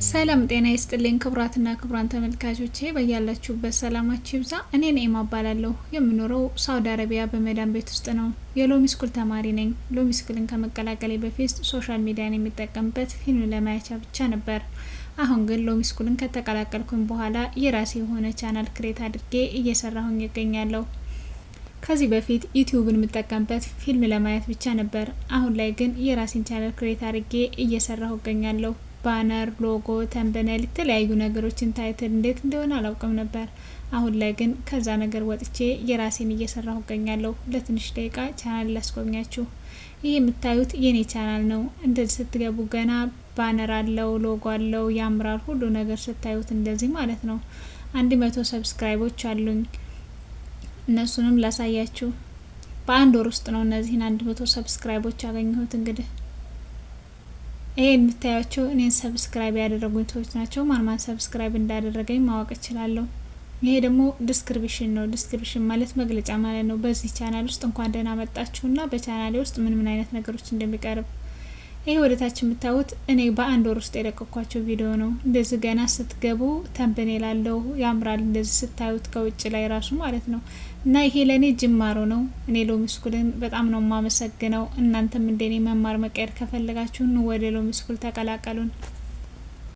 ሰላም ጤና ይስጥልኝ ክቡራትና ክቡራን ተመልካቾቼ በያላችሁበት ሰላማችሁ ይብዛ። እኔ ነኝ ማባላለሁ የምኖረው ሳውዲ አረቢያ በመዳን ቤት ውስጥ ነው። የሎሚ ስኩል ተማሪ ነኝ። ሎሚ ስኩልን ከመቀላቀሌ በፊት ሶሻል ሚዲያን የሚጠቀምበት ፊልም ለማየት ብቻ ነበር። አሁን ግን ሎሚ ስኩልን ከተቀላቀልኩኝ በኋላ የራሴ የሆነ ቻናል ክሬት አድርጌ እየሰራሁኝ እገኛለሁ። ከዚህ በፊት ዩቲዩብን የምጠቀምበት ፊልም ለማየት ብቻ ነበር። አሁን ላይ ግን የራሴን ቻናል ክሬት አድርጌ እየሰራሁ እገኛለሁ። ባነር፣ ሎጎ፣ ተምብኔል የተለያዩ ነገሮችን ታይትል እንዴት እንደሆነ አላውቅም ነበር። አሁን ላይ ግን ከዛ ነገር ወጥቼ የራሴን እየሰራሁ እገኛለሁ። ለትንሽ ደቂቃ ቻናል ላስጎብኛችሁ። ይህ የምታዩት የኔ ቻናል ነው። እንደዚህ ስትገቡ ገና ባነር አለው፣ ሎጎ አለው፣ ያምራል ሁሉ ነገር ስታዩት እንደዚህ ማለት ነው። 100 ሰብስክራይቦች አሉኝ። እነሱንም ላሳያችሁ። በአንድ ወር ውስጥ ነው እነዚህን 100 ሰብስክራይቦች ያገኘሁት። እንግዲህ ይሄ የምታያቸው እኔን ሰብስክራይብ ያደረጉኝ ሰዎች ናቸው። ማን ሰብስክራይብ እንዳደረገኝ ማወቅ እችላለሁ። ይሄ ደግሞ ዲስክሪፕሽን ነው። ዲስክሪፕሽን ማለት መግለጫ ማለት ነው። በዚህ ቻናል ውስጥ እንኳን ደህና መጣችሁና በቻናሌ ውስጥ ምን አይነት ነገሮች እንደሚቀርብ። ይሄ ወደታች የምታዩት እኔ በአንድ ወር ውስጥ የለቀኳቸው ቪዲዮ ነው። እንደዚህ ገና ስትገቡ ተምብኔል አለው፣ ያምራል። እንደዚህ ስታዩት ከውጭ ላይ ራሱ ማለት ነው። እና ይሄ ለኔ ጅማሮ ነው። እኔ ሎሚ ስኩልን በጣም ነው የማመሰግነው። እናንተም እንደኔ መማር መቀየር ከፈለጋችሁ ወደ ሎሚ ስኩል ተቀላቀሉን።